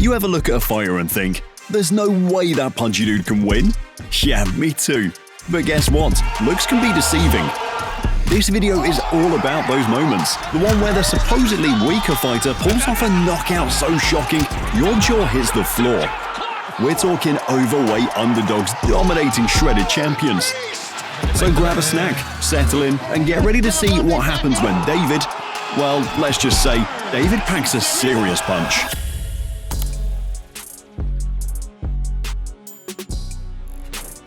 You ever look at a fighter and think, there's no way that Pudgy dude can win? Yeah, me too. But guess what? Looks can be deceiving. This video is all about those moments. The one where the supposedly weaker fighter pulls off a knockout so shocking, your jaw hits the floor. We're talking overweight underdogs dominating shredded champions. So grab a snack, settle in, and get ready to see what happens when David, well, let's just say, David packs a serious punch.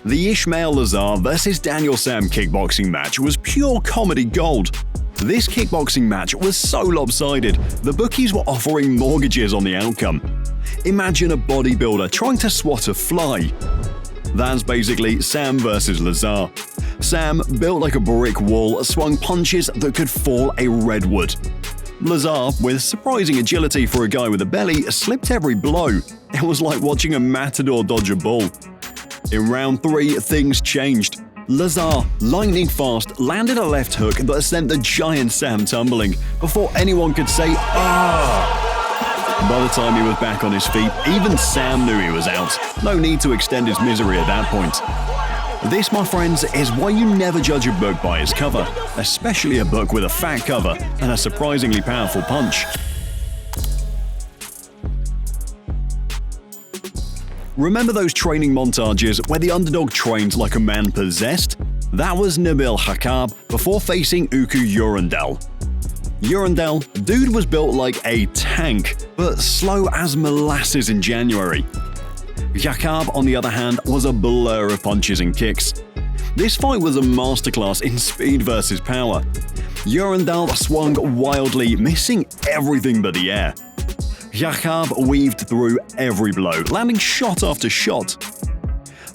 The Ismail Lazar vs Daniel Sam kickboxing match was pure comedy gold. This kickboxing match was so lopsided, the bookies were offering mortgages on the outcome. Imagine a bodybuilder trying to swat a fly. That's basically Sam versus Lazar. Sam, built like a brick wall, swung punches that could fall a redwood. Lazar, with surprising agility for a guy with a belly, slipped every blow. It was like watching a matador dodge a bull. In round 3, things changed. Lazar, lightning fast, landed a left hook that sent the giant Sam tumbling before anyone could say "ah." By the time he was back on his feet, even Sam knew he was out. No need to extend his misery at that point. This, my friends, is why you never judge a book by its cover, especially a book with a fat cover and a surprisingly powerful punch. Remember those training montages where the underdog trained like a man possessed? That was Nabil Hakab before facing Uku Urundel. Urundel, dude was built like a tank, but slow as molasses in January. Hakab, on the other hand, was a blur of punches and kicks. This fight was a masterclass in speed versus power. Urundel swung wildly, missing everything but the air. Hakab weaved through every blow, landing shot after shot.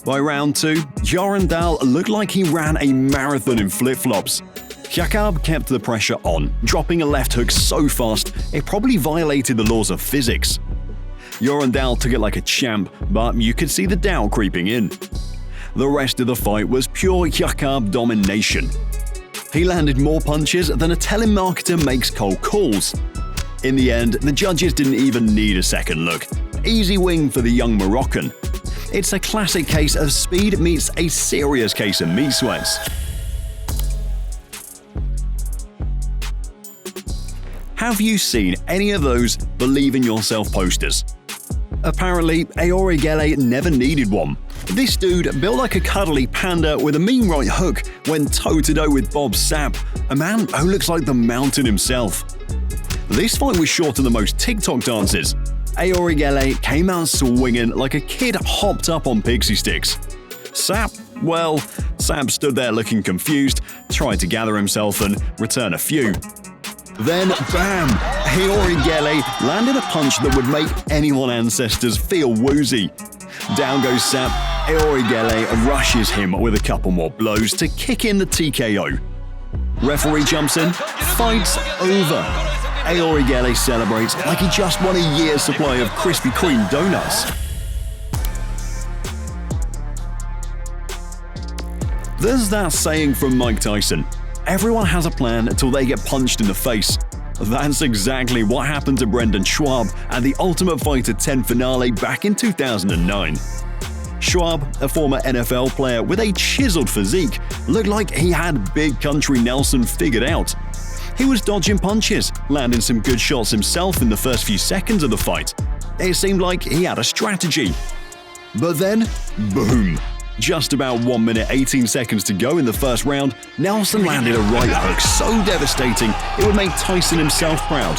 By round 2, Urundel looked like he ran a marathon in flip-flops. Hakab kept the pressure on, dropping a left hook so fast it probably violated the laws of physics. Urundel took it like a champ, but you could see the doubt creeping in. The rest of the fight was pure Hakab domination. He landed more punches than a telemarketer makes cold calls. In the end, the judges didn't even need a second look. Easy win for the young Moroccan. It's a classic case of speed meets a serious case of meat sweats. Have you seen any of those Believe in Yourself posters? Apparently, Aorigele never needed one. This dude, built like a cuddly panda with a mean right hook, went toe-to-toe with Bob Sapp, a man who looks like the mountain himself. This fight was shorter than most TikTok dances. Aorigele came out swinging like a kid hopped up on pixie sticks. Sapp stood there looking confused, tried to gather himself and return a few. Then, bam! Aorigele landed a punch that would make anyone ancestors feel woozy. Down goes Sapp. Aorigele rushes him with a couple more blows to kick in the TKO. Referee jumps in. Fight's over. Aorigele celebrates like he just won a year's supply of Krispy Kreme donuts. There's that saying from Mike Tyson, everyone has a plan until they get punched in the face. That's exactly what happened to Brendan Schaub at the Ultimate Fighter 10 finale back in 2009. Schwab, a former NFL player with a chiseled physique, looked like he had Big Country Nelson figured out. He was dodging punches, landing some good shots himself in the first few seconds of the fight. It seemed like he had a strategy. But then, boom! Just about 1 minute 18 seconds to go in the first round, Nelson landed a right hook so devastating it would make Tyson himself proud.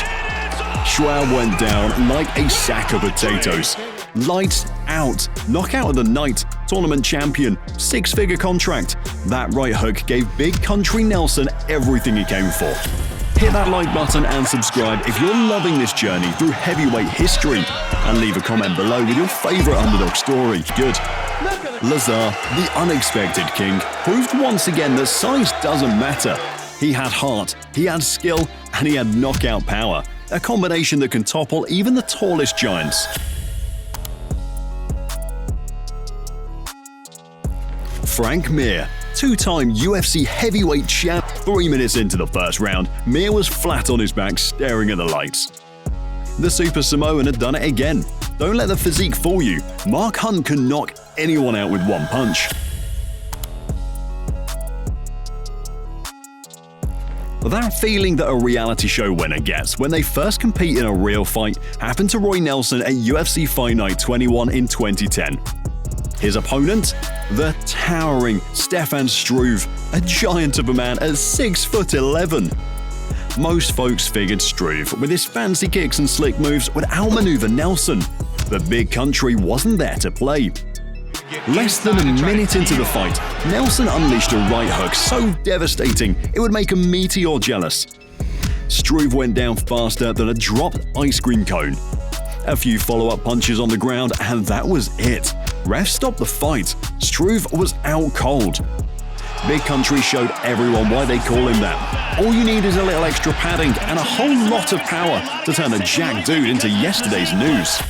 Schwab went down like a sack of potatoes. Lights out. Knockout of the night. Tournament champion. 6-figure contract. That right hook gave Big Country Nelson everything he came for. Hit that like button and subscribe if you're loving this journey through heavyweight history. And leave a comment below with your favorite underdog story. Good. Lazar, the unexpected king, proved once again that size doesn't matter. He had heart, he had skill, and he had knockout power. A combination that can topple even the tallest giants. Frank Mir, two-time UFC heavyweight champ. 3 minutes into the first round, Mir was flat on his back staring at the lights. The Super Samoan had done it again. Don't let the physique fool you. Mark Hunt can knock anyone out with one punch. That feeling that a reality show winner gets when they first compete in a real fight happened to Roy Nelson at UFC Fight Night 21 in 2010. His opponent? The towering Stefan Struve, a giant of a man at 6'11". Most folks figured Struve, with his fancy kicks and slick moves, would outmaneuver Nelson. But Big Country wasn't there to play. Less than a minute into the fight, Nelson unleashed a right hook so devastating it would make a meteor jealous. Struve went down faster than a dropped ice cream cone. A few follow-up punches on the ground and that was it. Refs stopped the fight. Struve was out cold. Big Country showed everyone why they call him that. All you need is a little extra padding and a whole lot of power to turn a jacked dude into yesterday's news.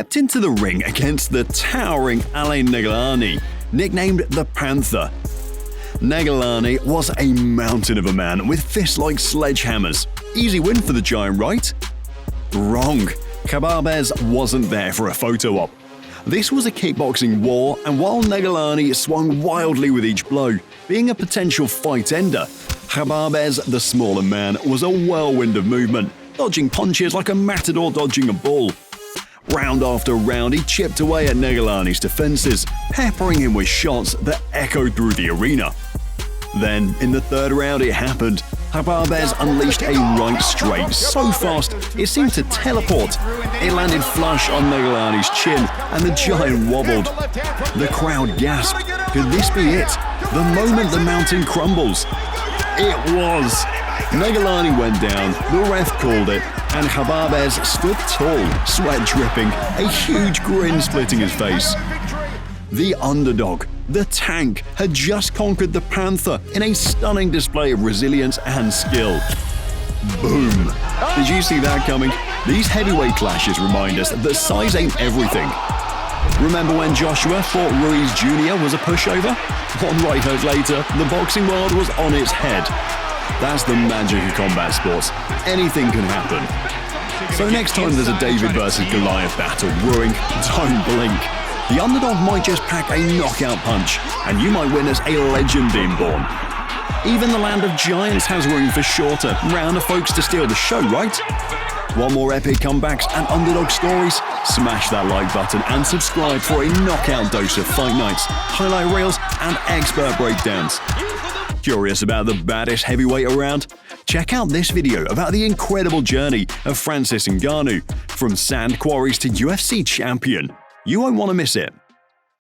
stepped into the ring against the towering Alain Negalani, nicknamed the Panther. Negalani was a mountain of a man with fists like sledgehammers. Easy win for the giant, right? Wrong. Khababez wasn't there for a photo op. This was a kickboxing war, and while Negalani swung wildly with each blow, being a potential fight ender, Khababez, the smaller man, was a whirlwind of movement, dodging punches like a matador dodging a ball. Round after round, he chipped away at Neghelani's defenses, peppering him with shots that echoed through the arena. Then, in the third round, it happened. Hababez unleashed a right straight so fast it seemed to teleport. It landed flush on Neghelani's chin and the giant wobbled. The crowd gasped. Could this be it? The moment the mountain crumbles? It was! Neghelani went down, the ref called it, and Hababez stood tall, sweat dripping, a huge grin splitting his face. The underdog, the tank, had just conquered the panther in a stunning display of resilience and skill. Boom! Did you see that coming? These heavyweight clashes remind us that size ain't everything. Remember when Joshua fought Ruiz Jr. was a pushover? One right hook later, the boxing world was on its head. That's the magic of combat sports. Anything can happen. So next time there's a David versus Goliath battle brewing, don't blink. The underdog might just pack a knockout punch, and you might witness a legend being born. Even the land of giants has room for shorter, rounder folks to steal the show, right? Want more epic comebacks and underdog stories? Smash that like button and subscribe for a knockout dose of fight nights, highlight reels, and expert breakdowns. Curious about the baddest heavyweight around? Check out this video about the incredible journey of Francis Ngannou, from sand quarries to UFC champion. You won't want to miss it.